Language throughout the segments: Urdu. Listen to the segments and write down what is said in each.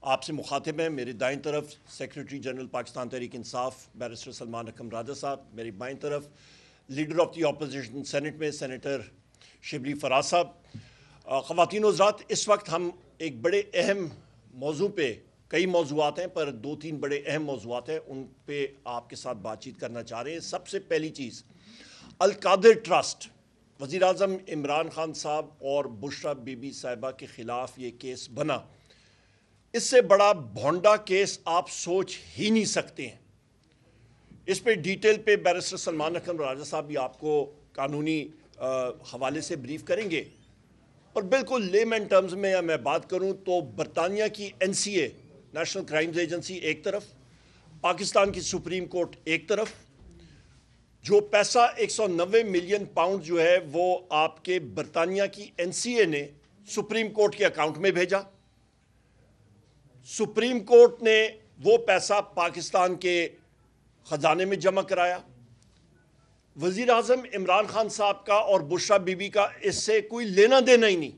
آپ سے مخاطب ہیں میری دائیں طرف secretary general Pakistan Tehreek Insaf barrister Salman اکرم راجہ صاحب، میری بائیں طرف leader of the opposition senate میں سینیٹر شبلی فراز صاحب۔ خواتین و حضرات، اس وقت ہم ایک بڑے اہم موضوع پہ، کئی موضوعات ہیں پر دو تین بڑے اہم موضوعات ہیں، ان پہ آپ کے ساتھ بات چیت کرنا چاہ رہے ہیں۔ سب سے پہلی چیز، القادر ٹرسٹ، وزیر اعظم عمران خان صاحب اور بشرا بی بی صاحبہ کے خلاف یہ کیس بنا، اس سے بڑا بھونڈا کیس آپ سوچ ہی نہیں سکتے ہیں۔ اس پہ ڈیٹیل پہ بیرسٹر سلمان اکرم راجہ صاحب بھی آپ کو قانونی حوالے سے بریف کریں گے، اور بالکل لیمن ٹرمز میں میں بات کروں تو برطانیہ کی NCA نیشنل کرائمز ایجنسی ایک طرف، پاکستان کی سپریم کورٹ ایک طرف، جو پیسہ 190 ملین پاؤنڈ جو ہے وہ آپ کے برطانیہ کی NCA نے سپریم کورٹ کے اکاؤنٹ میں بھیجا، سپریم کورٹ نے وہ پیسہ پاکستان کے خزانے میں جمع کرایا۔ وزیر اعظم عمران خان صاحب کا اور بشرا بی بی کا اس سے کوئی لینا دینا ہی نہیں،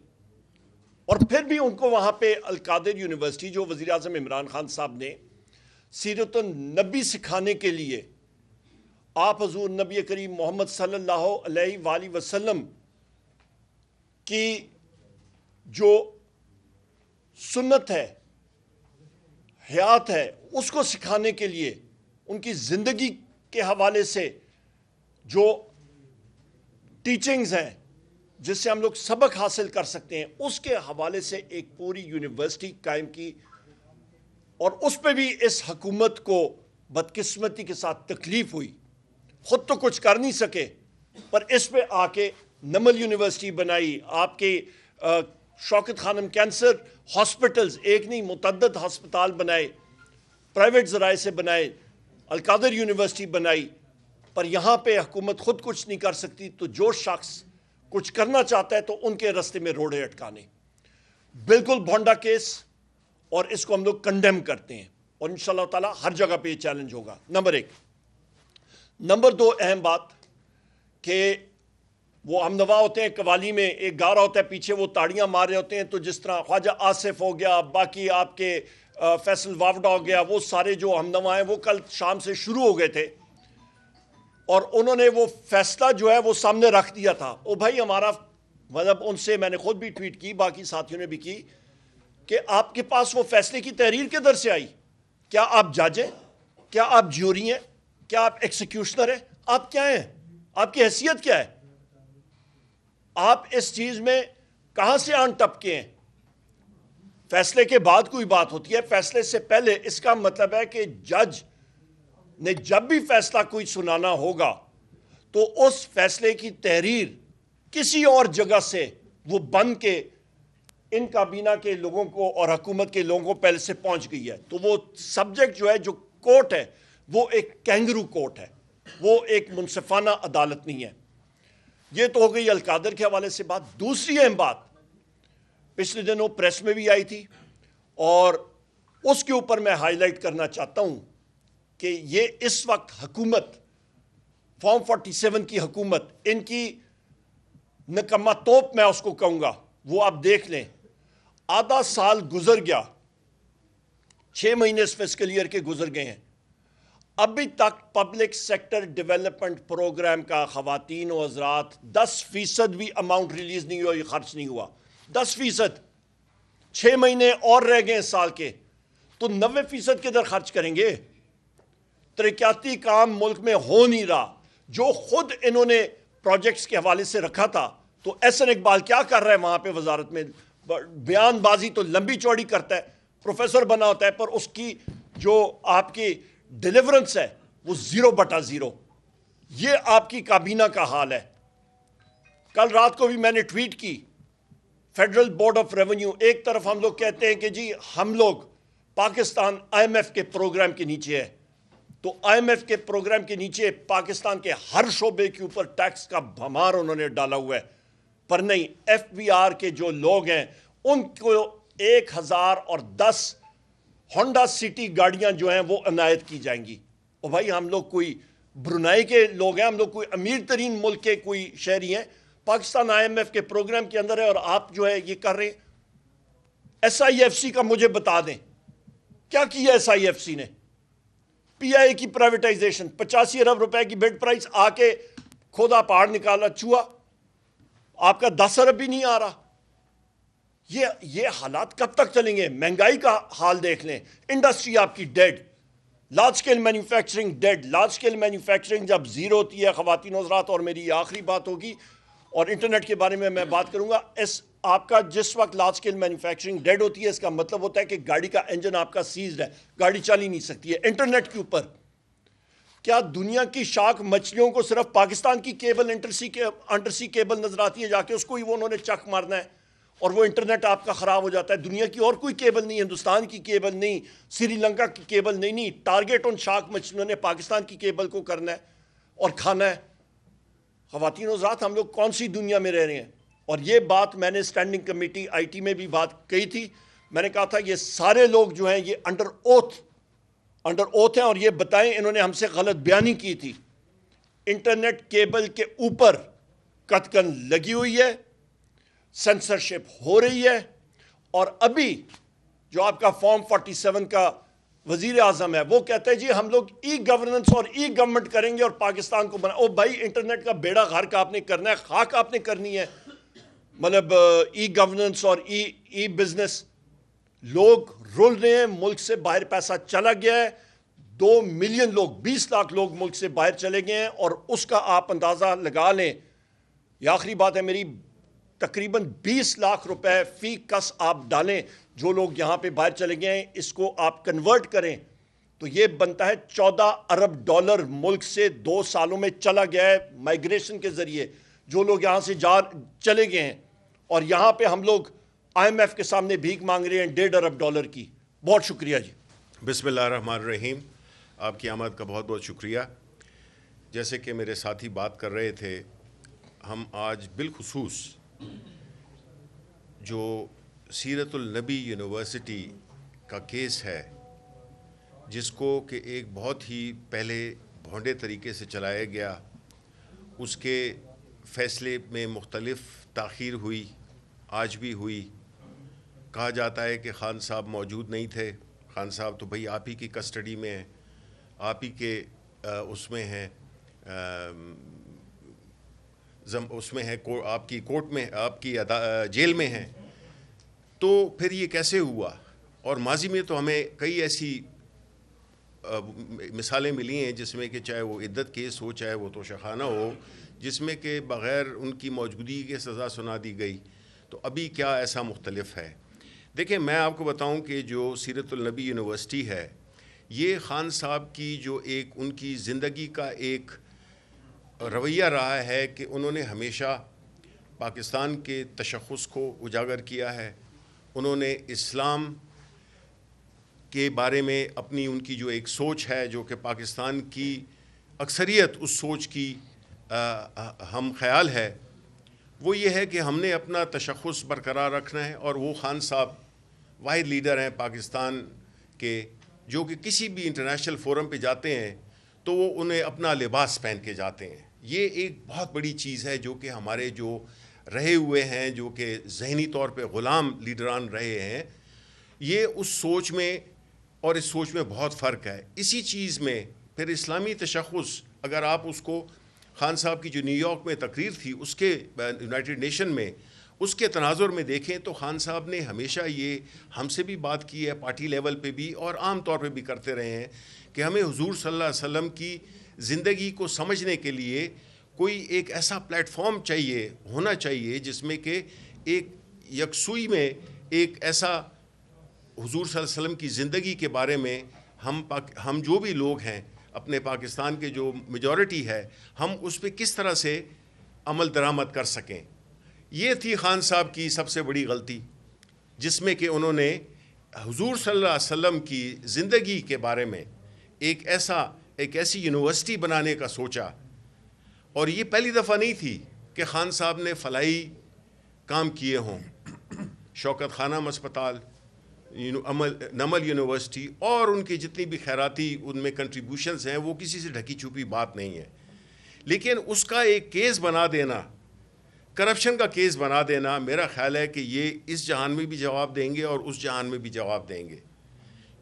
اور پھر بھی ان کو وہاں پہ القادر یونیورسٹی، جو وزیر اعظم عمران خان صاحب نے سیرت النبی سکھانے کے لیے آپ حضور نبی کریم محمد صلی اللہ علیہ وآلہ وسلم کی جو سنت ہے، حیات ہے، اس کو سکھانے کے لیے ان کی زندگی کے حوالے سے جو ٹیچنگز ہیں جس سے ہم لوگ سبق حاصل کر سکتے ہیں، اس کے حوالے سے ایک پوری یونیورسٹی قائم کی، اور اس پہ بھی اس حکومت کو بدقسمتی کے ساتھ تکلیف ہوئی، خود تو کچھ کر نہیں سکے، پر اس پہ آ کے نمل یونیورسٹی بنائی، آپ کے شوکت خانم کینسر ہاسپٹلز، ایک نہیں متعدد ہسپتال بنائے، پرائیویٹ ذرائع سے بنائے، القادر یونیورسٹی بنائی، پر یہاں پہ حکومت خود کچھ نہیں کر سکتی، تو جو شخص کچھ کرنا چاہتا ہے تو ان کے راستے میں روڑے اٹکانے۔ بالکل بھونڈا کیس، اور اس کو ہم لوگ کنڈیم کرتے ہیں، اور انشاءاللہ تعالی ہر جگہ پہ یہ چیلنج ہوگا، نمبر ایک۔ نمبر دو اہم بات کہ وہ ہم نوا ہوتے ہیں قوالی میں، ایک گا رہا ہوتا ہے پیچھے وہ تاڑیاں مار رہے ہوتے ہیں، تو جس طرح خواجہ آصف ہو گیا، باقی آپ کے فیصل واوڈا ہو گیا، وہ سارے جو ہم نوا ہیں وہ کل شام سے شروع ہو گئے تھے، اور انہوں نے وہ فیصلہ جو ہے وہ سامنے رکھ دیا تھا۔ او بھائی ہمارا مطلب ان سے میں نے خود بھی ٹویٹ کی، باقی ساتھیوں نے بھی کی، کہ آپ کے پاس وہ فیصلے کی تحریر کدھر سے آئی؟ کیا آپ جج ہیں؟ کیا آپ جیوری ہیں؟ کیا آپ ایکسیکیوشنر ہیں؟ آپ کیا ہیں؟ آپ کی حیثیت کیا ہے؟ آپ اس چیز میں کہاں سے آن ٹپکے ہیں؟ فیصلے کے بعد کوئی بات ہوتی ہے، فیصلے سے پہلے۔ اس کا مطلب ہے کہ جج نے جب بھی فیصلہ کوئی سنانا ہوگا تو اس فیصلے کی تحریر کسی اور جگہ سے وہ بن کے ان کابینہ کے لوگوں کو اور حکومت کے لوگوں کو پہلے سے پہنچ گئی ہے، تو وہ سبجیکٹ جو ہے، جو کورٹ ہے، وہ ایک کینگرو کورٹ ہے، وہ ایک منصفانہ عدالت نہیں ہے۔ یہ تو ہو گئی القادر کے حوالے سے بات۔ دوسری اہم بات پچھلے دنوں پریس میں بھی آئی تھی، اور اس کے اوپر میں ہائی لائٹ کرنا چاہتا ہوں کہ یہ اس وقت حکومت، فارم 47 کی حکومت، ان کی نکمہ توپ میں اس کو کہوں گا، وہ آپ دیکھ لیں، آدھا سال گزر گیا، 6 مہینے اس فسکل ایئر کے گزر گئے ہیں، ابھی تک پبلک سیکٹر ڈیولپمنٹ پروگرام کا خواتین و حضرات 10% بھی اماؤنٹ ریلیز نہیں ہوا، یہ خرچ نہیں ہوا، 10%۔ 6 مہینے اور رہ گئے سال کے، تو 90% کدھر خرچ کریں گے؟ ترقیاتی کام ملک میں ہو نہیں رہا، جو خود انہوں نے پروجیکٹس کے حوالے سے رکھا تھا۔ تو احسن اقبال کیا کر رہا ہے وہاں پہ وزارت میں؟ بیان بازی تو لمبی چوڑی کرتا ہے، پروفیسر بنا ہوتا ہے، پر اس کی جو آپ کی ڈیلیورنس ہے وہ 0/0۔ یہ آپ کی کابینہ کا حال ہے۔ کل رات کو بھی میں نے ٹویٹ کی، فیڈرل بورڈ آف ریونیو، ایک طرف ہم لوگ کہتے ہیں کہ جی ہم لوگ پاکستان IMF کے پروگرام کے نیچے ہے، تو IMF کے پروگرام کے نیچے پاکستان کے ہر شعبے کے اوپر ٹیکس کا بھمار انہوں نے ڈالا ہوا ہے، پر نہیں، FBR کے جو لوگ ہیں ان کو 1010 ہونڈا سٹی گاڑیاں جو ہیں وہ عنایت کی جائیں گی۔ اور بھائی ہم لوگ کوئی برونائی کے لوگ ہیں، ہم لوگ کوئی امیر ترین ملک کے کوئی شہری ہیں، پاکستان IMF کے پروگرام کے اندر ہے، اور آپ جو ہے یہ کر رہے ہیں۔ SIFC کا مجھے بتا دیں کیا کیا ایس آئی ایف سی نے؟ پی آئی اے کی پرائیویٹائزیشن، 85 ارب روپے کی بڈ پرائز، آ کے کھودا پہاڑ نکالا چوہا، آپ کا 10 ارب بھی نہیں آ رہا. یہ حالات کب تک چلیں گے؟ مہنگائی کا حال دیکھ لیں، انڈسٹری آپ کی dead, large scale manufacturing dead. Large scale manufacturing جب زیرو ہوتی ہے خواتین حضرات، اور میری یہ آخری بات ہوگی، اور انٹرنیٹ کے بارے میں بات کروں گا، آپ کا جس وقت لارج اسکیل مینوفیکچرنگ ڈیڈ ہوتی ہے، اس کا مطلب ہوتا ہے کہ گاڑی کا انجن آپ کا سیزڈ ہے، گاڑی چل ہی نہیں سکتی ہے. انٹرنیٹ کے اوپر کیا دنیا کی شارک مچھلیوں کو صرف پاکستان کی کیبل انڈر سی کیبل نظر آتی ہے؟ جا کے اس کو ہی وہ انہوں نے چک مارنا ہے، اور وہ انٹرنیٹ آپ کا خراب ہو جاتا ہے. دنیا کی اور کوئی کیبل نہیں، ہندوستان کی کیبل نہیں، سری لنکا کی کیبل نہیں. ٹارگیٹ ان شارک مچھلیوں نے پاکستان کی کیبل کو کرنا ہے اور کھانا ہے. خواتین حضرات، ہم لوگ کون سی دنیا میں رہ رہے ہیں؟ اور یہ بات میں نے اسٹینڈنگ کمیٹی آئی ٹی میں بھی بات کہی تھی. میں نے کہا تھا یہ سارے لوگ جو ہیں یہ انڈر اوتھ ہیں، اور یہ بتائیں انہوں نے ہم سے غلط بیانی کی تھی. انٹرنیٹ کیبل کے اوپر قطکن لگی ہوئی ہے، سینسرشپ ہو رہی ہے، اور ابھی جو آپ کا فارم 47 کا وزیر اعظم ہے وہ کہتے ہیں جی ہم لوگ ای گورننس اور ای گورنمنٹ کریں گے اور پاکستان کو او بھائی انٹرنیٹ کا بیڑا غرق آپ نے کرنا ہے، خاک آپ نے کرنی ہے. مطلب ای گورننس اور ای بزنس، لوگ رول رہے ہیں، ملک سے باہر پیسہ چلا گیا ہے. 2 ملین لوگ، 20 لاکھ لوگ ملک سے باہر چلے گئے ہیں، اور اس کا آپ اندازہ لگا لیں. یہ آخری بات ہے میری، تقریباً 20 لاکھ روپے فی کس آپ ڈالیں جو لوگ یہاں پہ باہر چلے گئے ہیں، اس کو آپ کنورٹ کریں تو یہ بنتا ہے 14 ارب ڈالر ملک سے 2 سالوں میں چلا گیا ہے مائیگریشن کے ذریعے، جو لوگ یہاں سے چلے گئے ہیں. اور یہاں پہ ہم لوگ آئی ایم ایف کے سامنے بھیک مانگ رہے ہیں 1.5 ارب ڈالر کی. بہت شکریہ جی. بسم اللہ الرحمن الرحیم. آپ کی آمد کا بہت بہت شکریہ. جیسے کہ میرے ساتھی بات کر رہے تھے، ہم آج بالخصوص جو سیرت النبی یونیورسٹی کا کیس ہے، جس کو کہ ایک بہت ہی پہلے بھونڈے طریقے سے چلایا گیا، اس کے فیصلے میں مختلف تاخیر ہوئی، آج بھی ہوئی. کہا جاتا ہے کہ خان صاحب موجود نہیں تھے. خان صاحب تو بھئی آپ ہی کی کسٹڈی میں ہیں، آپ ہی کے اس میں ہیں، اس میں ہے، آپ کی کورٹ میں، آپ کی جیل میں ہیں. تو پھر یہ کیسے ہوا؟ اور ماضی میں تو ہمیں کئی ایسی مثالیں ملی ہیں جس میں کہ چاہے وہ عدت کیس ہو، چاہے وہ توشخانہ ہو، جس میں کہ بغیر ان کی موجودگی کے سزا سنا دی گئی. تو ابھی کیا ایسا مختلف ہے؟ دیکھیں، میں آپ کو بتاؤں کہ جو سیرت النبی یونیورسٹی ہے، یہ خان صاحب کی جو ایک ان کی زندگی کا ایک رویہ رہا ہے کہ انہوں نے ہمیشہ پاکستان کے تشخص کو اجاگر کیا ہے. انہوں نے اسلام کے بارے میں اپنی ان کی جو ایک سوچ ہے، جو کہ پاکستان کی اکثریت اس سوچ کی ہم خیال ہے، وہ یہ ہے کہ ہم نے اپنا تشخص برقرار رکھنا ہے. اور وہ خان صاحب واحد لیڈر ہیں پاکستان کے جو کہ کسی بھی انٹرنیشنل فورم پہ جاتے ہیں تو وہ انہیں اپنا لباس پہن کے جاتے ہیں. یہ ایک بہت بڑی چیز ہے جو کہ ہمارے جو رہے ہوئے ہیں، جو کہ ذہنی طور پہ غلام لیڈران رہے ہیں، یہ اس سوچ میں اور اس سوچ میں بہت فرق ہے. اسی چیز میں پھر اسلامی تشخص، اگر آپ اس کو خان صاحب کی جو نیو یارک میں تقریر تھی، اس کے یونائٹڈ نیشن میں اس کے تناظر میں دیکھیں تو خان صاحب نے ہمیشہ یہ ہم سے بھی بات کی ہے، پارٹی لیول پہ بھی اور عام طور پہ بھی کرتے رہے ہیں کہ ہمیں حضور صلی اللہ علیہ وسلم کی زندگی کو سمجھنے کے لیے کوئی ایک ایسا پلیٹ فارم چاہیے، ہونا چاہیے جس میں کہ ایک یکسوئی میں ایک ایسا حضور صلی اللہ علیہ وسلم کی زندگی کے بارے میں ہم جو بھی لوگ ہیں اپنے پاکستان کے جو میجورٹی ہے، ہم اس پہ کس طرح سے عمل درآمد کر سکیں. یہ تھی خان صاحب کی سب سے بڑی غلطی، جس میں کہ انہوں نے حضور صلی اللہ علیہ وسلم کی زندگی کے بارے میں ایک ایسی یونیورسٹی بنانے کا سوچا. اور یہ پہلی دفعہ نہیں تھی کہ خان صاحب نے فلاحی کام کیے ہوں. شوکت خانم اسپتال، نمل یونیورسٹی اور ان کی جتنی بھی خیراتی ان میں کنٹریبیوشنز ہیں، وہ کسی سے ڈھکی چھپی بات نہیں ہے. لیکن اس کا ایک کیس بنا دینا، کرپشن کا کیس بنا دینا، میرا خیال ہے کہ یہ اس جہان میں بھی جواب دیں گے اور اس جہان میں بھی جواب دیں گے.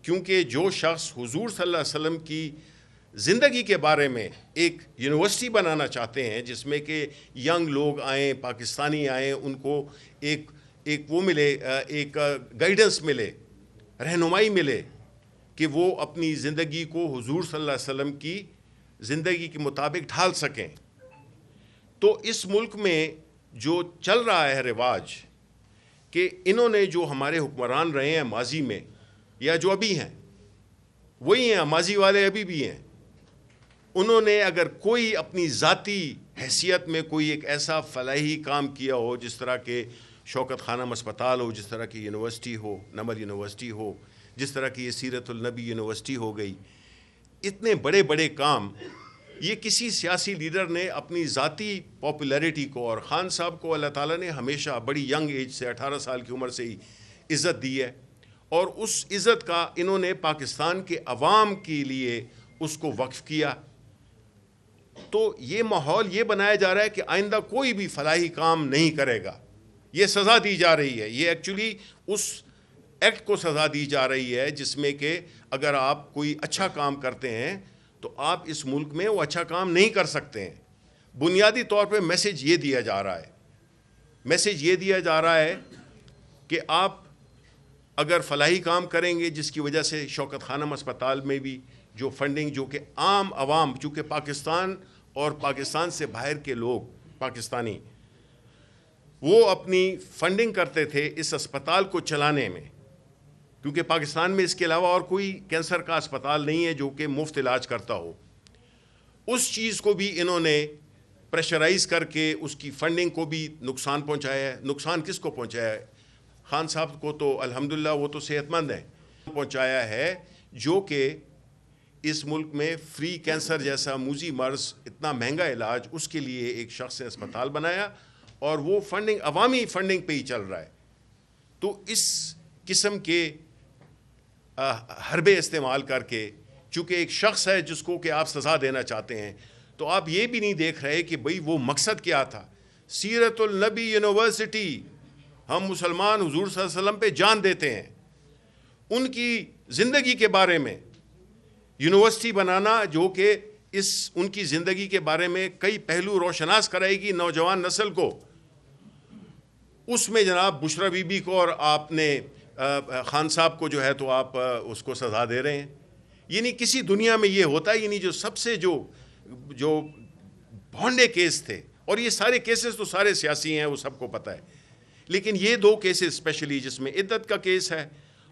کیونکہ جو شخص حضور صلی اللہ علیہ وسلم کی زندگی کے بارے میں ایک یونیورسٹی بنانا چاہتے ہیں جس میں کہ ینگ لوگ آئیں، پاکستانی آئیں، ان کو ایک وہ ملے، ایک گائیڈنس ملے، رہنمائی ملے کہ وہ اپنی زندگی کو حضور صلی اللہ علیہ وسلم کی زندگی کے مطابق ڈھال سکیں، تو اس ملک میں جو چل رہا ہے رواج کہ انہوں نے جو ہمارے حکمران رہے ہیں ماضی میں یا جو ابھی ہیں وہی ہیں، ماضی والے ابھی بھی ہیں، انہوں نے اگر کوئی اپنی ذاتی حیثیت میں کوئی ایک ایسا فلاحی کام کیا ہو، جس طرح کے شوکت خانم اسپتال ہو، جس طرح کی یونیورسٹی ہو، نمر یونیورسٹی ہو، جس طرح کی یہ سیرت النبی یونیورسٹی ہو گئی، اتنے بڑے بڑے کام یہ کسی سیاسی لیڈر نے اپنی ذاتی پاپولیرٹی کو، اور خان صاحب کو اللہ تعالیٰ نے ہمیشہ بڑی ینگ ایج سے 18 سال کی عمر سے ہی عزت دی ہے، اور اس عزت کا انہوں نے پاکستان کے عوام کے لیے اس کو وقف کیا. تو یہ ماحول یہ بنایا جا رہا ہے کہ آئندہ کوئی بھی فلاحی کام نہیں کرے گا، یہ سزا دی جا رہی ہے. یہ ایکچولی اس ایکٹ کو سزا دی جا رہی ہے جس میں کہ اگر آپ کوئی اچھا کام کرتے ہیں تو آپ اس ملک میں وہ اچھا کام نہیں کر سکتے ہیں. بنیادی طور پہ میسج یہ دیا جا رہا ہے، میسج یہ دیا جا رہا ہے کہ آپ اگر فلاحی کام کریں گے، جس کی وجہ سے شوکت خانم اسپتال میں بھی جو فنڈنگ، جو کہ عام عوام، چونکہ پاکستان اور پاکستان سے باہر کے لوگ پاکستانی وہ اپنی فنڈنگ کرتے تھے اس اسپتال کو چلانے میں، کیونکہ پاکستان میں اس کے علاوہ اور کوئی کینسر کا اسپتال نہیں ہے جو کہ مفت علاج کرتا ہو. اس چیز کو بھی انہوں نے پریشرائز کر کے اس کی فنڈنگ کو بھی نقصان پہنچایا ہے. نقصان کس کو پہنچایا ہے؟ خان صاحب کو تو الحمدللہ وہ تو صحت مند ہیں، پہنچایا ہے جو کہ اس ملک میں فری کینسر جیسا موذی مرض، اتنا مہنگا علاج، اس کے لیے ایک شخص نے اسپتال بنایا اور وہ فنڈنگ عوامی فنڈنگ پہ ہی چل رہا ہے. تو اس قسم کے حربے استعمال کر کے، چونکہ ایک شخص ہے جس کو کہ آپ سزا دینا چاہتے ہیں، تو آپ یہ بھی نہیں دیکھ رہے کہ بھئی وہ مقصد کیا تھا. سیرت النبی یونیورسٹی، ہم مسلمان حضور صلی اللہ علیہ وسلم پہ جان دیتے ہیں، ان کی زندگی کے بارے میں یونیورسٹی بنانا جو کہ ان کی زندگی کے بارے میں کئی پہلو روشناس کرائے گی نوجوان نسل کو. اس میں جناب بشرا بی بی کو اور آپ نے خان صاحب کو جو ہے تو آپ اس کو سزا دے رہے ہیں. یعنی کسی دنیا میں یہ ہوتا ہے، یعنی جو سب سے جو بھونڈے کیس تھے، اور یہ سارے کیسز تو سارے سیاسی ہیں، وہ سب کو پتہ ہے، لیکن یہ دو کیسز اسپیشلی جس میں عدت کا کیس ہے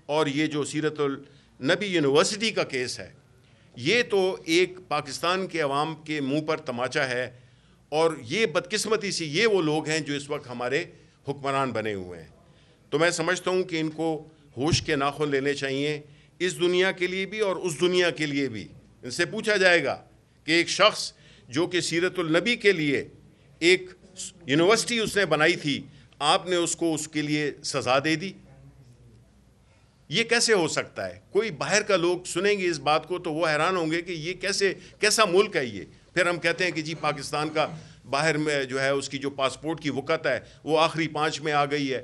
اور یہ جو سیرت النبی یونیورسٹی کا کیس ہے، یہ تو ایک پاکستان کے عوام کے منہ پر تماچا ہے. اور یہ بدقسمتی سے یہ وہ لوگ ہیں جو اس وقت ہمارے حکمران بنے ہوئے ہیں. تو میں سمجھتا ہوں کہ ان کو ہوش کے ناخن لینے چاہیے، اس دنیا کے لیے بھی اور اس دنیا کے لیے بھی. ان سے پوچھا جائے گا کہ ایک شخص جو کہ سیرت النبی کے لیے ایک یونیورسٹی اس نے بنائی تھی، آپ نے اس کو اس کے لیے سزا دے دی، یہ کیسے ہو سکتا ہے؟ کوئی باہر کا لوگ سنیں گے اس بات کو تو وہ حیران ہوں گے کہ یہ کیسا ملک ہے یہ. پھر ہم کہتے ہیں کہ جی پاکستان کا باہر میں جو ہے اس کی جو پاسپورٹ کی وقت ہے وہ آخری 5 میں آ گئی ہے.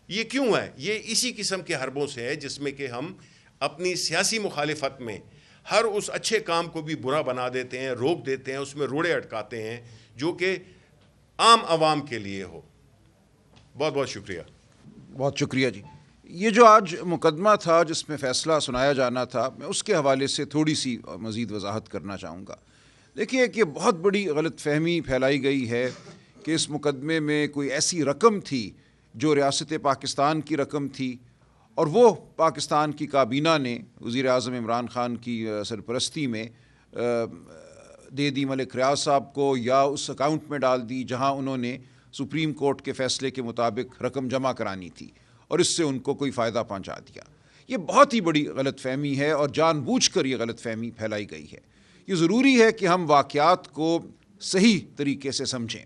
یہ کیوں ہے؟ یہ اسی قسم کے حربوں سے ہے جس میں کہ ہم اپنی سیاسی مخالفت میں ہر اس اچھے کام کو بھی برا بنا دیتے ہیں، روک دیتے ہیں، اس میں روڑے اٹکاتے ہیں جو کہ عام عوام کے لیے ہو. بہت بہت شکریہ. بہت شکریہ جی. یہ جو آج مقدمہ تھا جس میں فیصلہ سنایا جانا تھا، میں اس کے حوالے سے تھوڑی سی مزید وضاحت کرنا چاہوں گا. دیکھیے کہ بہت بڑی غلط فہمی پھیلائی گئی ہے کہ اس مقدمے میں کوئی ایسی رقم تھی جو ریاست پاکستان کی رقم تھی، اور وہ پاکستان کی کابینہ نے وزیر اعظم عمران خان کی سرپرستی میں دے دی ملک ریاض صاحب کو، یا اس اکاؤنٹ میں ڈال دی جہاں انہوں نے سپریم کورٹ کے فیصلے کے مطابق رقم جمع کرانی تھی، اور اس سے ان کو کوئی فائدہ پہنچا دیا. یہ بہت ہی بڑی غلط فہمی ہے اور جان بوجھ کر یہ غلط فہمی پھیلائی گئی ہے. یہ ضروری ہے کہ ہم واقعات کو صحیح طریقے سے سمجھیں.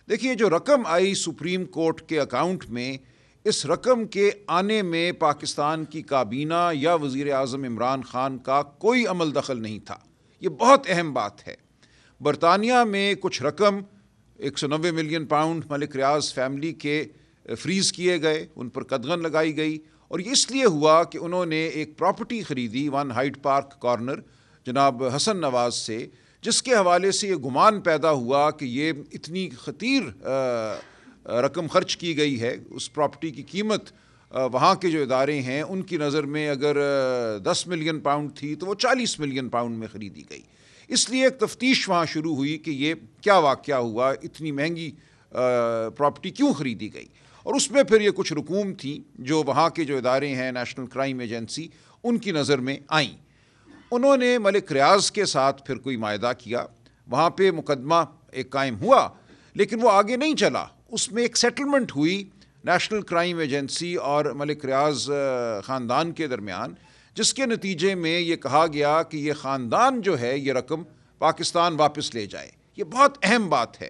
دیکھیے جو رقم آئی سپریم کورٹ کے اکاؤنٹ میں، اس رقم کے آنے میں پاکستان کی کابینہ یا وزیر اعظم عمران خان کا کوئی عمل دخل نہیں تھا. یہ بہت اہم بات ہے. برطانیہ میں کچھ رقم 190 ملین پاؤنڈ ملک ریاض فیملی کے فریز کیے گئے، ان پر قدغن لگائی گئی، اور یہ اس لیے ہوا کہ انہوں نے ایک پراپرٹی خریدی 1 ہائیڈ پارک کارنر جناب حسن نواز سے، جس کے حوالے سے یہ گمان پیدا ہوا کہ یہ اتنی خطیر رقم خرچ کی گئی ہے، اس پراپرٹی کی قیمت وہاں کے جو ادارے ہیں ان کی نظر میں اگر 10 ملین پاؤنڈ تھی تو وہ 40 ملین پاؤنڈ میں خریدی گئی۔ اس لیے ایک تفتیش وہاں شروع ہوئی کہ یہ کیا واقعہ ہوا، اتنی مہنگی پراپرٹی کیوں خریدی گئی، اور اس میں پھر یہ کچھ رقوم تھیں جو وہاں کے جو ادارے ہیں نیشنل کرائم ایجنسی ان کی نظر میں آئیں۔ انہوں نے ملک ریاض کے ساتھ پھر کوئی معاہدہ کیا، وہاں پہ مقدمہ ایک قائم ہوا لیکن وہ آگے نہیں چلا، اس میں ایک سیٹلمنٹ ہوئی نیشنل کرائم ایجنسی اور ملک ریاض خاندان کے درمیان، جس کے نتیجے میں یہ کہا گیا کہ یہ خاندان جو ہے یہ رقم پاکستان واپس لے جائے۔ یہ بہت اہم بات ہے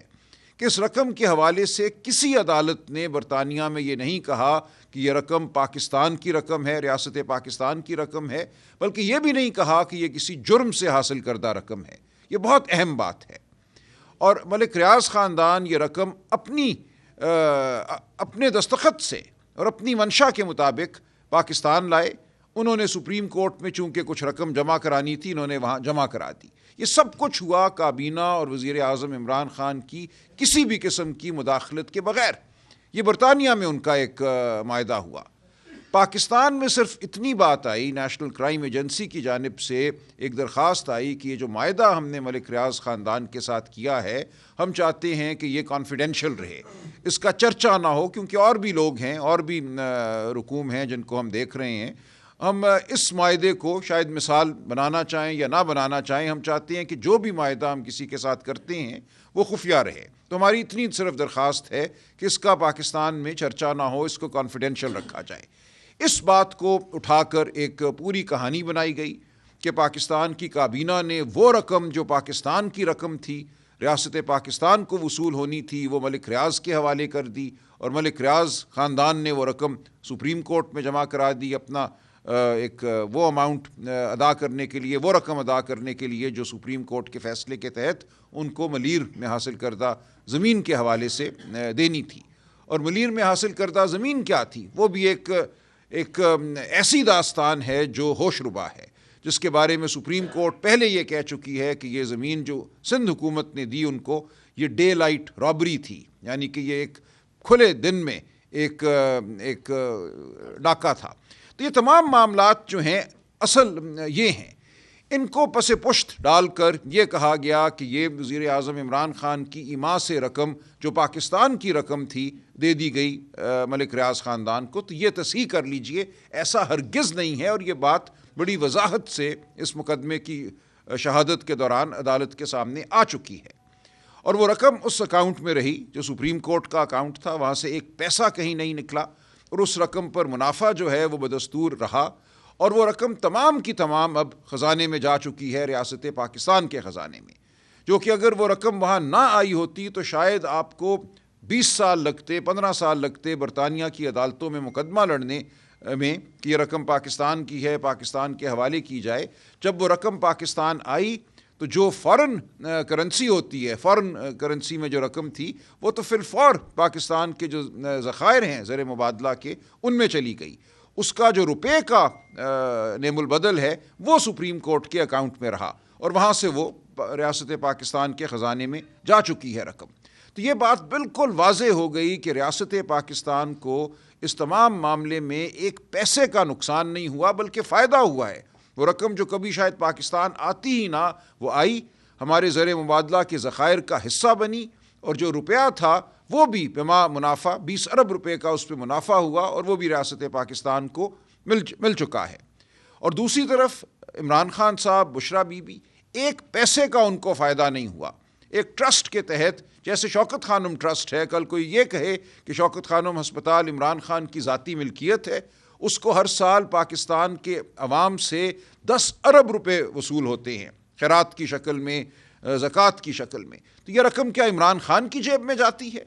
کہ اس رقم کے حوالے سے کسی عدالت نے برطانیہ میں یہ نہیں کہا کہ یہ رقم پاکستان کی رقم ہے، ریاست پاکستان کی رقم ہے، بلکہ یہ بھی نہیں کہا کہ یہ کسی جرم سے حاصل کردہ رقم ہے۔ یہ بہت اہم بات ہے، اور ملک ریاض خاندان یہ رقم اپنے دستخط سے اور اپنی منشا کے مطابق پاکستان لائے۔ انہوں نے سپریم کورٹ میں چونکہ کچھ رقم جمع کرانی تھی، انہوں نے وہاں جمع کرا دی۔ یہ سب کچھ ہوا کابینہ اور وزیر اعظم عمران خان کی کسی بھی قسم کی مداخلت کے بغیر۔ یہ برطانیہ میں ان کا ایک معاہدہ ہوا۔ پاکستان میں صرف اتنی بات آئی، نیشنل کرائم ایجنسی کی جانب سے ایک درخواست آئی کہ یہ جو معاہدہ ہم نے ملک ریاض خاندان کے ساتھ کیا ہے، ہم چاہتے ہیں کہ یہ کانفیڈینشیل رہے، اس کا چرچا نہ ہو، کیونکہ اور بھی لوگ ہیں، اور بھی رقوم ہیں جن کو ہم دیکھ رہے ہیں۔ ہم اس معاہدے کو شاید مثال بنانا چاہیں یا نہ بنانا چاہیں، ہم چاہتے ہیں کہ جو بھی معاہدہ ہم کسی کے ساتھ کرتے ہیں وہ خفیہ رہے۔ تو ہماری اتنی صرف درخواست ہے کہ اس کا پاکستان میں چرچا نہ ہو، اس کو کانفیڈینشیل رکھا جائے۔ اس بات کو اٹھا کر ایک پوری کہانی بنائی گئی کہ پاکستان کی کابینہ نے وہ رقم جو پاکستان کی رقم تھی، ریاست پاکستان کو وصول ہونی تھی، وہ ملک ریاض کے حوالے کر دی، اور ملک ریاض خاندان نے وہ رقم سپریم کورٹ میں جمع کرا دی اپنا ایک وہ اماؤنٹ ادا کرنے کے لیے، وہ رقم ادا کرنے کے لیے جو سپریم کورٹ کے فیصلے کے تحت ان کو ملیر میں حاصل کردہ زمین کے حوالے سے دینی تھی۔ اور ملیر میں حاصل کردہ زمین کیا تھی، وہ بھی ایک ایسی داستان ہے جو ہوش ربا ہے، جس کے بارے میں سپریم کورٹ پہلے یہ کہہ چکی ہے کہ یہ زمین جو سندھ حکومت نے دی ان کو، یہ ڈے لائٹ رابری تھی، یعنی کہ یہ ایک کھلے دن میں ایک ڈاکہ تھا۔ تو یہ تمام معاملات جو ہیں اصل یہ ہیں، ان کو پس پشت ڈال کر یہ کہا گیا کہ یہ وزیر اعظم عمران خان کی ایما سے رقم جو پاکستان کی رقم تھی دے دی گئی ملک ریاض خاندان کو۔ تو یہ تصحیح کر لیجئے، ایسا ہرگز نہیں ہے، اور یہ بات بڑی وضاحت سے اس مقدمے کی شہادت کے دوران عدالت کے سامنے آ چکی ہے۔ اور وہ رقم اس اکاؤنٹ میں رہی جو سپریم کورٹ کا اکاؤنٹ تھا، وہاں سے ایک پیسہ کہیں نہیں نکلا، اور اس رقم پر منافع جو ہے وہ بدستور رہا، اور وہ رقم تمام کی تمام اب خزانے میں جا چکی ہے، ریاست پاکستان کے خزانے میں، جو کہ اگر وہ رقم وہاں نہ آئی ہوتی تو شاید آپ کو 20 سال لگتے، 15 سال لگتے برطانیہ کی عدالتوں میں مقدمہ لڑنے میں کہ یہ رقم پاکستان کی ہے، پاکستان کے حوالے کی جائے۔ جب وہ رقم پاکستان آئی تو جو فارن کرنسی ہوتی ہے، فارن کرنسی میں جو رقم تھی وہ تو فی الفور پاکستان کے جو ذخائر ہیں زر مبادلہ کے ان میں چلی گئی، اس کا جو روپے کا نعم البدل ہے وہ سپریم کورٹ کے اکاؤنٹ میں رہا، اور وہاں سے وہ ریاست پاکستان کے خزانے میں جا چکی ہے رقم۔ تو یہ بات بالکل واضح ہو گئی کہ ریاست پاکستان کو اس تمام معاملے میں ایک پیسے کا نقصان نہیں ہوا بلکہ فائدہ ہوا ہے۔ وہ رقم جو کبھی شاید پاکستان آتی ہی نہ، وہ آئی، ہمارے زر مبادلہ کے ذخائر کا حصہ بنی، اور جو روپیہ تھا وہ بھی بما منافع 20 ارب روپے کا اس پہ منافع ہوا، اور وہ بھی ریاست پاکستان کو مل چکا ہے۔ اور دوسری طرف عمران خان صاحب، بشرا بی بی، ایک پیسے کا ان کو فائدہ نہیں ہوا۔ ایک ٹرسٹ کے تحت، جیسے شوکت خانم ٹرسٹ ہے، کل کوئی یہ کہے کہ شوکت خانم ہسپتال عمران خان کی ذاتی ملکیت ہے، اس کو ہر سال پاکستان کے عوام سے 10 ارب روپے وصول ہوتے ہیں خیرات کی شکل میں، زکوٰۃ کی شکل میں۔ تو یہ رقم کیا عمران خان کی جیب میں جاتی ہے؟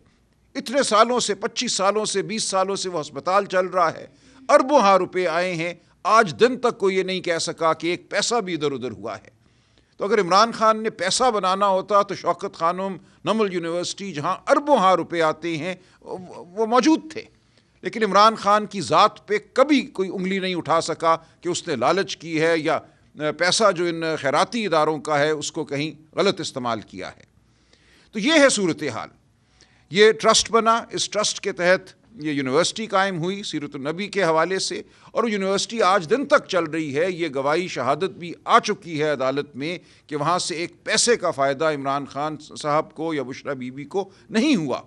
اتنے سالوں سے، 25 سالوں سے، 20 سالوں سے وہ ہسپتال چل رہا ہے، اربوں ہاں روپے آئے ہیں، آج دن تک کوئی یہ نہیں کہہ سکا کہ ایک پیسہ بھی ادھر ادھر ہوا ہے۔ تو اگر عمران خان نے پیسہ بنانا ہوتا تو شوکت خانم نمل یونیورسٹی جہاں اربوں ہاں روپے آتے ہیں وہ موجود تھے، لیکن عمران خان کی ذات پہ کبھی کوئی انگلی نہیں اٹھا سکا کہ اس نے لالچ کی ہے یا پیسہ جو ان خیراتی اداروں کا ہے اس کو کہیں غلط استعمال کیا ہے۔ تو یہ ہے صورتحال۔ یہ ٹرسٹ بنا، اس ٹرسٹ کے تحت یہ یونیورسٹی قائم ہوئی سیرت النبی کے حوالے سے، اور وہ یونیورسٹی آج دن تک چل رہی ہے۔ یہ گواہی شہادت بھی آ چکی ہے عدالت میں کہ وہاں سے ایک پیسے کا فائدہ عمران خان صاحب کو یا بشرا بی بی کو نہیں ہوا۔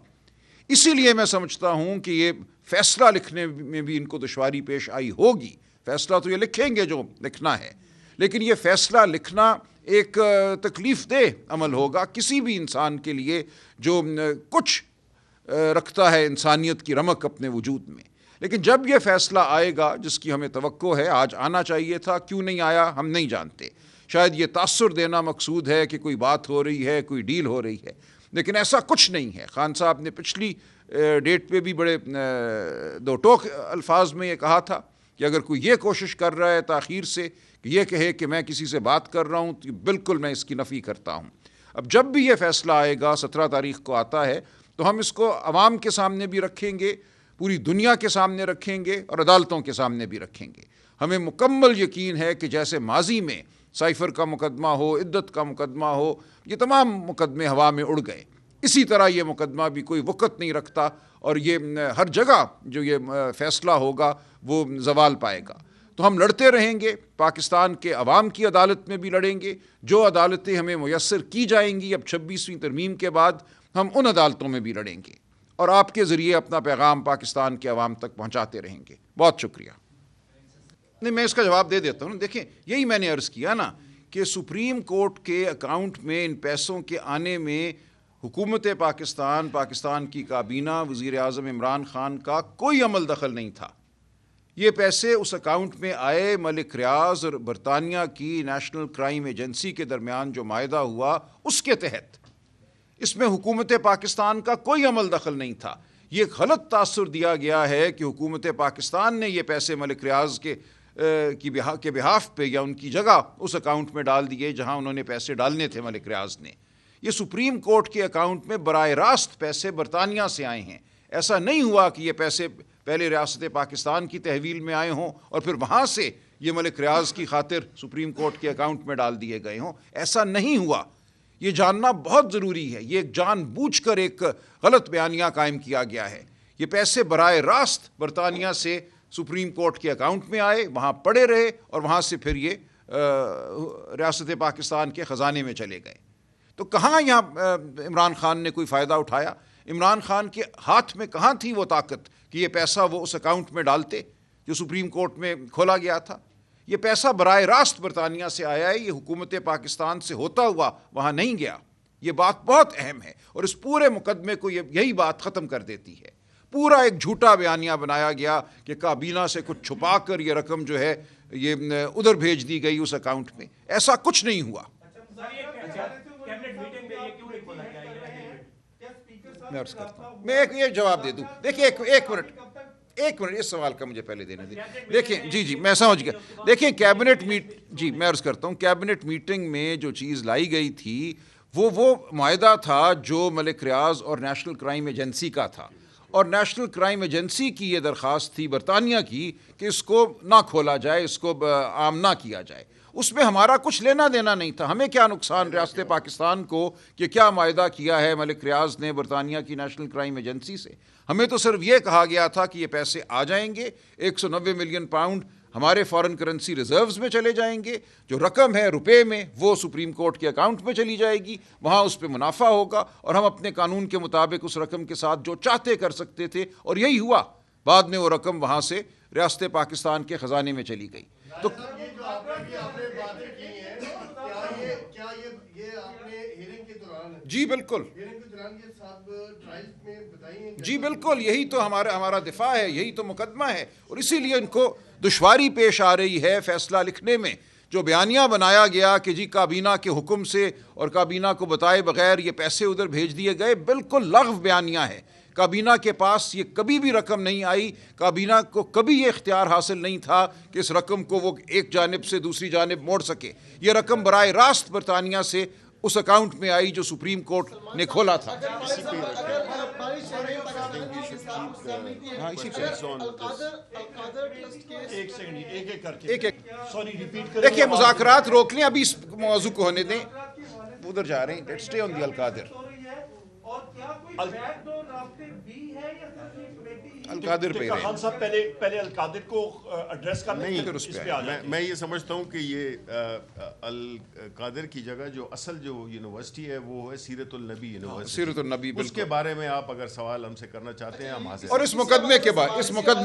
اسی لیے میں سمجھتا ہوں کہ یہ فیصلہ لکھنے میں بھی ان کو دشواری پیش آئی ہوگی۔ فیصلہ تو یہ لکھیں گے جو لکھنا ہے، لیکن یہ فیصلہ لکھنا ایک تکلیف دہ عمل ہوگا کسی بھی انسان کے لیے جو کچھ رکھتا ہے انسانیت کی رمق اپنے وجود میں۔ لیکن جب یہ فیصلہ آئے گا جس کی ہمیں توقع ہے، آج آنا چاہیے تھا، کیوں نہیں آیا ہم نہیں جانتے۔ شاید یہ تاثر دینا مقصود ہے کہ کوئی بات ہو رہی ہے، کوئی ڈیل ہو رہی ہے، لیکن ایسا کچھ نہیں ہے۔ خان صاحب نے پچھلی ڈیٹ پہ بھی بڑے دو ٹوک الفاظ میں یہ کہا تھا کہ اگر کوئی یہ کوشش کر رہا ہے تاخیر سے کہ یہ کہے کہ میں کسی سے بات کر رہا ہوں، تو بالکل میں اس کی نفی کرتا ہوں۔ اب جب بھی یہ فیصلہ آئے گا، 17 تاریخ کو آتا ہے، تو ہم اس کو عوام کے سامنے بھی رکھیں گے، پوری دنیا کے سامنے رکھیں گے اور عدالتوں کے سامنے بھی رکھیں گے۔ ہمیں مکمل یقین ہے کہ جیسے ماضی میں سائفر کا مقدمہ ہو، عدت کا مقدمہ ہو، یہ تمام مقدمے ہوا میں اڑ گئے، اسی طرح یہ مقدمہ بھی کوئی وقت نہیں رکھتا، اور یہ ہر جگہ جو یہ فیصلہ ہوگا وہ زوال پائے گا۔ تو ہم لڑتے رہیں گے، پاکستان کے عوام کی عدالت میں بھی لڑیں گے، جو عدالتیں ہمیں میسر کی جائیں گی اب 26ویں ترمیم کے بعد، ہم ان عدالتوں میں بھی لڑیں گے، اور آپ کے ذریعے اپنا پیغام پاکستان کے عوام تک پہنچاتے رہیں گے۔ بہت شکریہ۔ نہیں، میں اس کا جواب دے دیتا ہوں۔ دیکھیں، یہی میں نے عرض کیا نا کہ سپریم کورٹ کے اکاؤنٹ میں ان پیسوں کے آنے میں حکومت پاکستان، پاکستان کی کابینہ، وزیر اعظم عمران خان کا کوئی عمل دخل نہیں تھا۔ یہ پیسے اس اکاؤنٹ میں آئے ملک ریاض اور برطانیہ کی نیشنل کرائم ایجنسی کے درمیان جو معاہدہ ہوا اس کے تحت۔ اس میں حکومت پاکستان کا کوئی عمل دخل نہیں تھا۔ یہ غلط تاثر دیا گیا ہے کہ حکومت پاکستان نے یہ پیسے ملک ریاض کے بہاف پہ یا ان کی جگہ اس اکاؤنٹ میں ڈال دیے جہاں انہوں نے پیسے ڈالنے تھے ملک ریاض نے۔ یہ سپریم کورٹ کے اکاؤنٹ میں براہ راست پیسے برطانیہ سے آئے ہیں۔ ایسا نہیں ہوا کہ یہ پیسے پہلے ریاست پاکستان کی تحویل میں آئے ہوں اور پھر وہاں سے یہ ملک ریاض کی خاطر سپریم کورٹ کے اکاؤنٹ میں ڈال دیے گئے ہوں۔ ایسا نہیں ہوا۔ یہ جاننا بہت ضروری ہے۔ یہ ایک جان بوجھ کر ایک غلط بیانیہ قائم کیا گیا ہے۔ یہ پیسے براہ راست برطانیہ سے سپریم کورٹ کے اکاؤنٹ میں آئے، وہاں پڑے رہے، اور وہاں سے پھر یہ ریاست پاکستان کے خزانے میں چلے گئے۔ تو کہاں یہاں عمران خان نے کوئی فائدہ اٹھایا؟ عمران خان کے ہاتھ میں کہاں تھی وہ طاقت کہ یہ پیسہ وہ اس اکاؤنٹ میں ڈالتے جو سپریم کورٹ میں کھولا گیا تھا؟ یہ پیسہ براہ راست برطانیہ سے آیا ہے، یہ حکومت پاکستان سے ہوتا ہوا وہاں نہیں گیا۔ یہ بات بہت اہم ہے، اور اس پورے مقدمے کو یہی بات ختم کر دیتی ہے۔ پورا ایک جھوٹا بیانیہ بنایا گیا کہ کابینہ سے کچھ چھپا کر یہ رقم جو ہے یہ ادھر بھیج دی گئی اس اکاؤنٹ میں۔ ایسا کچھ نہیں ہوا۔ میں ایک جواب دے دوں۔ دیکھیں ایک منٹ اس سوال کا مجھے پہلے دینے دیں۔ دیکھیں جی میں سمجھ گیا۔ دیکھیں میں عرض کرتا ہوں، کیبنٹ میٹنگ میں جو چیز لائی گئی تھی وہ معاہدہ تھا جو ملک ریاض اور نیشنل کرائم ایجنسی کا تھا، اور نیشنل کرائم ایجنسی کی یہ درخواست تھی برطانیہ کی کہ اس کو نہ کھولا جائے، اس کو عام نہ کیا جائے۔ اس میں ہمارا کچھ لینا دینا نہیں تھا۔ ہمیں کیا نقصان ریاست پاکستان کو کہ کیا معاہدہ کیا ہے ملک ریاض نے برطانیہ کی نیشنل کرائم ایجنسی سے؟ ہمیں تو صرف یہ کہا گیا تھا کہ یہ پیسے آ جائیں گے، 190 ملین پاؤنڈ ہمارے فارن کرنسی ریزروز میں چلے جائیں گے، جو رقم ہے روپے میں وہ سپریم کورٹ کے اکاؤنٹ میں چلی جائے گی، وہاں اس پہ منافع ہوگا، اور ہم اپنے قانون کے مطابق اس رقم کے ساتھ جو چاہتے کر سکتے تھے، اور یہی ہوا۔ بعد میں وہ رقم وہاں سے ریاست پاکستان کے خزانے میں چلی گئی۔ تو جی بالکل، جی بالکل، یہی تو ہمارا دفاع ہے، یہی تو مقدمہ ہے، اور اسی لیے ان کو دشواری پیش آ رہی ہے فیصلہ لکھنے میں۔ جو بیانیہ بنایا گیا کہ جی کابینہ کے حکم سے اور کابینہ کو بتائے بغیر یہ پیسے ادھر بھیج دیے گئے، بالکل لغو بیانیہ ہے۔ کابینہ کے پاس یہ کبھی بھی رقم نہیں آئی، کابینہ کو کبھی یہ اختیار حاصل نہیں تھا کہ اس رقم کو وہ ایک جانب سے دوسری جانب موڑ سکے۔ یہ رقم براہ راست برطانیہ سے اس اکاؤنٹ میں آئی جو سپریم کورٹ نے کھولا تھا. دیکھیے مذاکرات روک لیں, ابھی اس موضوع کو ہونے دیں, ادھر جا رہے ہیں. لیٹس اسٹے آن دی القادر. القادر پہ خان صاحب پہلے القادر کو ایڈریس کرنا نہیں. میں یہ سمجھتا ہوں کہ یہ القادر کی جگہ جو اصل جو یونیورسٹی ہے وہ ہے سیرت النبی یونیورسٹی. سیرت النبی, اس کے بارے میں آپ اگر سوال ہم سے کرنا چاہتے ہیں ہم حاضر. اور اس مقدمے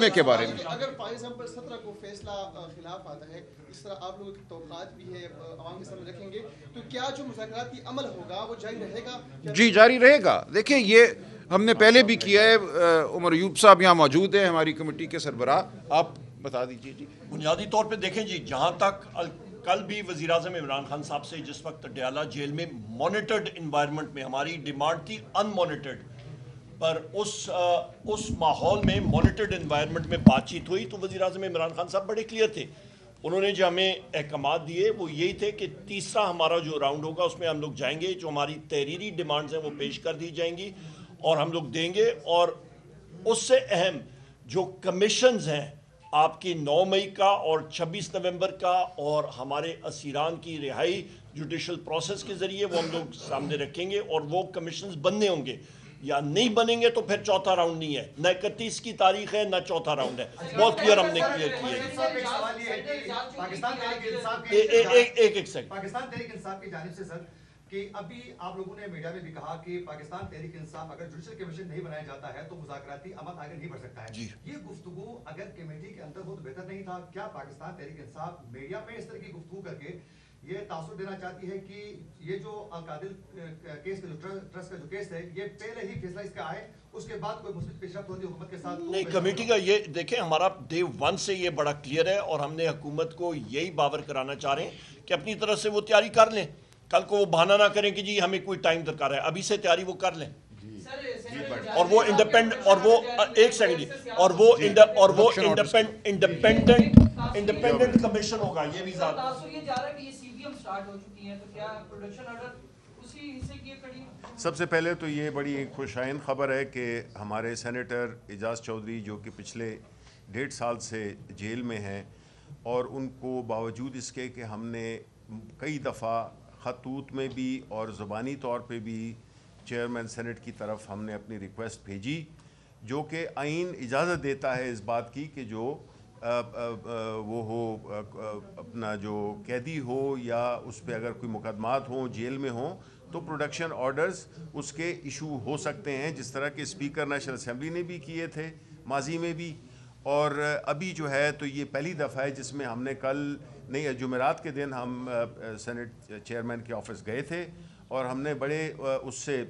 کے بارے میں اگر فار ایگزامپل 17 کو فیصلہ خلاف آتا ہے, اس طرح آپ لوگوں کی توقعات بھی ہے, عوام کے سامنے رکھیں گے, تو کیا جو مذاکراتی عمل ہوگا وہ جاری رہے گا؟ جی جاری رہے گا. دیکھیں یہ ہم نے پہلے بھی کیا ہے. عمر ایوب صاحب یہاں موجود ہیں, ہماری کمیٹی کے سربراہ, آپ بتا دیجیے. جی بنیادی طور پہ دیکھیں جی, جہاں تک کل بھی وزیراعظم عمران خان صاحب سے جس وقت اڈیالہ جیل میں مانیٹرڈ انوائرمنٹ میں ہماری ڈیمانڈ تھی ان مانیٹرڈ, پر اس ماحول میں مانیٹرڈ انوائرمنٹ میں بات چیت ہوئی تو وزیراعظم عمران خان صاحب بڑے کلیئر تھے. انہوں نے جو ہمیں احکامات دیے وہ یہی تھے کہ تیسرا ہمارا جو راؤنڈ ہوگا اس میں ہم لوگ جائیں گے, جو ہماری تحریری ڈیمانڈز ہیں وہ پیش کر دی جائیں گی اور ہم لوگ دیں گے. اور اس سے اہم جو کمیشنز ہیں آپ کی 9 مئی کا اور 26 نومبر کا اور ہمارے اسیران کی رہائی جوڈیشل پروسیس کے ذریعے, وہ ہم لوگ سامنے رکھیں گے اور وہ کمیشنز بننے ہوں گے. یا نہیں بنیں گے تو پھر چوتھا راؤنڈ نہیں ہے, نہ 31 کی تاریخ ہے نہ چوتھا راؤنڈ ہے. بہت کلیئر ہم نے کلیئر کیا ہے. ایک سیکنڈ. پاکستان تحریک انصاف کی جانب سے سر کہ ابھی آپ لوگوں نے میڈیا میں بھی کہا کہ پاکستان تحریک انصاف اگر جوڈیشل کمیشن نہیں بنایا جاتا ہے تو مذاکراتی عمل آگے نہیں بڑھ سکتا ہے. یہ گفتگو اگر کمیٹی کے اندر ہو تو بہتر نہیں تھا؟ کیا پاکستان تحریک انصاف میڈیا میں اس طرح کی گفتگو کر کے یہ تاثر دینا چاہتی ہے کہ یہ جو القادر کیس کا جو ٹرسٹ کا جو کیس ہے یہ پہلے ہی فیصلہ اس کا آئے, اس کے بعد کوئی مثبت پیش رفت ہوتی حکومت کے ساتھ؟ نہیں, کمیٹی کا یہ دیکھیں ہمارا ڈے 1 سے یہ بڑا کلیئر ہے اور ہم نے حکومت کو یہی باور کرانا چاہ رہے ہیں کہ اپنی طرف سے وہ تیاری کر لیں. کل کو وہ بہانہ نہ کریں کہ جی ہمیں کوئی ٹائم درکار ہے, ابھی سے تیاری وہ کر لیں. اور وہ انڈیپینڈنٹ اور وہ ایک سیکنڈ اور وہ انڈیپینڈنٹ کمیشن ہوگا. یہ بھی سب سے پہلے تو یہ بڑی خوشائن خبر ہے کہ ہمارے سینیٹر اعجاز چودھری جو کہ پچھلے 1.5 سال سے جیل میں ہیں, اور ان کو باوجود اس کے کہ ہم نے کئی دفعہ خطوط میں بھی اور زبانی طور پہ بھی چیئرمین سینٹ کی طرف ہم نے اپنی ریکویسٹ بھیجی, جو کہ آئین اجازت دیتا ہے اس بات کی کہ جو وہ ہو اپنا جو قیدی ہو یا اس پہ اگر کوئی مقدمات ہوں جیل میں ہوں تو پروڈکشن آرڈرز اس کے ایشو ہو سکتے ہیں, جس طرح کہ اسپیکر نیشنل اسمبلی نے بھی کیے تھے ماضی میں بھی. اور ابھی جو ہے تو یہ پہلی دفعہ ہے جس میں ہم نے کل نہیں جمعرات کے دن ہم سینٹ چیئرمین کے آفس گئے تھے اور ہم نے بڑے اس سے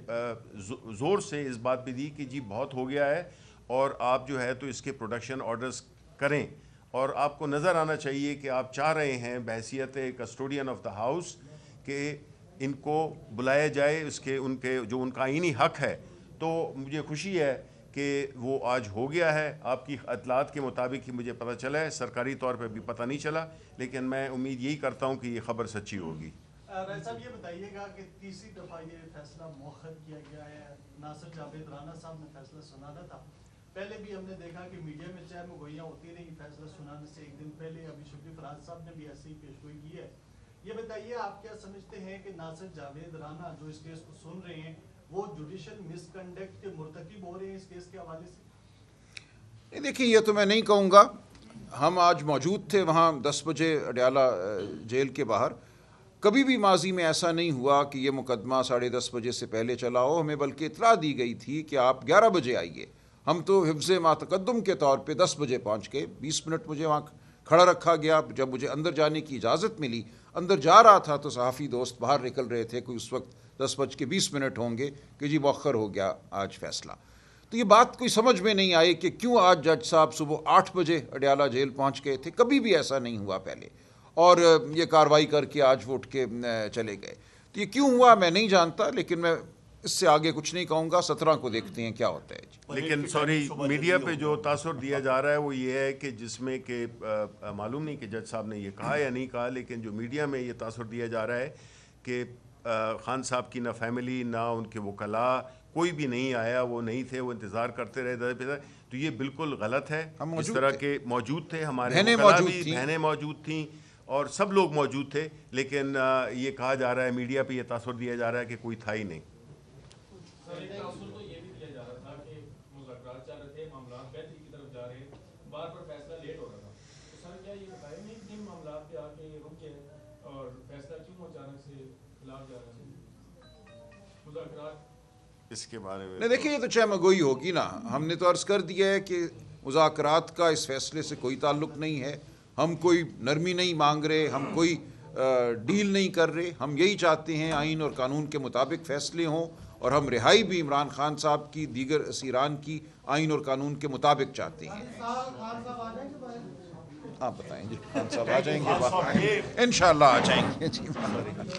زور سے اس بات پہ دی کہ جی بہت ہو گیا ہے اور آپ جو ہے تو اس کے پروڈکشن آرڈرز کریں. اور آپ کو نظر آنا چاہیے کہ آپ چاہ رہے ہیں بحیثیت کسٹوڈین آف دا ہاؤس کہ ان کو بلایا جائے, اس کے ان کے جو ان کا آئینی حق ہے. تو مجھے خوشی ہے کہ وہ آج ہو گیا ہے. آپ کی اطلاعات کے مطابق ہی مجھے پتہ چلا ہے, سرکاری طور پہ بھی پتہ نہیں چلا, لیکن میں امید یہی کرتا ہوں کہ یہ خبر سچی ہوگی. راجہ صاحب یہ بتائیے گا کہ تیسری دفعہ یہ فیصلہ مؤخر کیا گیا ہے. ناصر جاوید رانا صاحب نے فیصلہ سنانا تھا, پہلے بھی ہم نے دیکھا کہ میڈیا میں چاہے مگوئیاں ہوتی رہی فیصلہ سنانے سے ایک دن پہلے. ابھی شفیع فراز صاحب نے بھی ایسی پیشگوئی کی ہے. یہ بتائیے آپ کیا سمجھتے ہیں کہ ناصر جاوید رانا جو اس کیس کو سن رہے ہیں وہ جوڈیشل مس کنڈکٹ کے مرتکب ہو رہے ہیں اس کیس کے حوالے سے؟ دیکھیے یہ تو میں نہیں کہوں گا. ہم آج موجود تھے وہاں 10 بجے اڈیالہ جیل کے باہر. کبھی بھی ماضی میں ایسا نہیں ہوا کہ یہ مقدمہ 10:30 بجے سے پہلے چلا ہو. ہمیں بلکہ اطلاع دی گئی تھی کہ آپ 11 بجے آئیے. ہم تو حفظ ما تقدم کے طور پہ 10 بجے پہنچ گئے. 20 منٹ مجھے وہاں کھڑا رکھا گیا. جب مجھے اندر جانے کی اجازت ملی, اندر جا رہا تھا تو صحافی دوست باہر نکل رہے تھے. کوئی اس وقت 10:20 ہوں گے کہ جی مؤخر ہو گیا آج فیصلہ. تو یہ بات کوئی سمجھ میں نہیں آئی کہ کیوں آج جج صاحب صبح 8 بجے اڈیالہ جیل پہنچ گئے تھے. کبھی بھی ایسا نہیں ہوا پہلے, اور یہ کارروائی کر کے آج وہ اٹھ کے چلے گئے. تو یہ کیوں ہوا میں نہیں جانتا, لیکن میں اس سے آگے کچھ نہیں کہوں گا. 17 کو دیکھتے ہیں کیا ہوتا ہے. لیکن سوری, میڈیا پہ جو تاثر دیا جا رہا ہے وہ یہ ہے کہ جس میں کہ معلوم نہیں کہ جج صاحب نے یہ کہا یا نہیں کہا, لیکن جو میڈیا میں یہ تاثر دیا جا رہا ہے کہ خان صاحب کی نہ فیملی نہ ان کے وکلاء کوئی بھی نہیں آیا, وہ نہیں تھے, وہ انتظار کرتے رہے. تو یہ بالکل غلط ہے. اس طرح کے موجود تھے, ہمارے وکلاء بھی, بہنیں موجود تھیں اور سب لوگ موجود تھے, لیکن یہ کہا جا رہا ہے, میڈیا پہ یہ تاثر دیا جا رہا ہے کہ کوئی تھا ہی نہیں. سر ایک تاثر تو یہ بھی دیا جا رہا تھا کہ مذاکرات چل رہے تھے, معاملات بہتری کی طرف جا رہے, بار بار فیصلہ لیٹ ہو رہا تھا. تو سر کیا یہ بتائیں نہیں کہ معاملات پہ آ کے رک گئے اور فیصلہ کیوں اچانک سے خلاف جا رہا ہے مذاکرات؟ اس کے بارے میں نہیں دیکھیں, یہ تو چہمگوئی ہوگی نا. ہم نے تو عرض کر دیا ہے کہ مذاکرات کا اس فیصلے سے کوئی تعلق نہیں ہے. ہم کوئی نرمی نہیں مانگ رہے, ہم کوئی ڈیل نہیں کر رہے. ہم یہی چاہتے ہیں آئین اور قانون کے مطابق فیصلے ہوں, اور ہم رہائی بھی عمران خان صاحب کی, دیگر اسیران کی آئین اور قانون کے مطابق چاہتے ہیں. آپ بتائیں جی, خان صاحب آ جائیں گے, انشاءاللہ آ جائیں گے جی.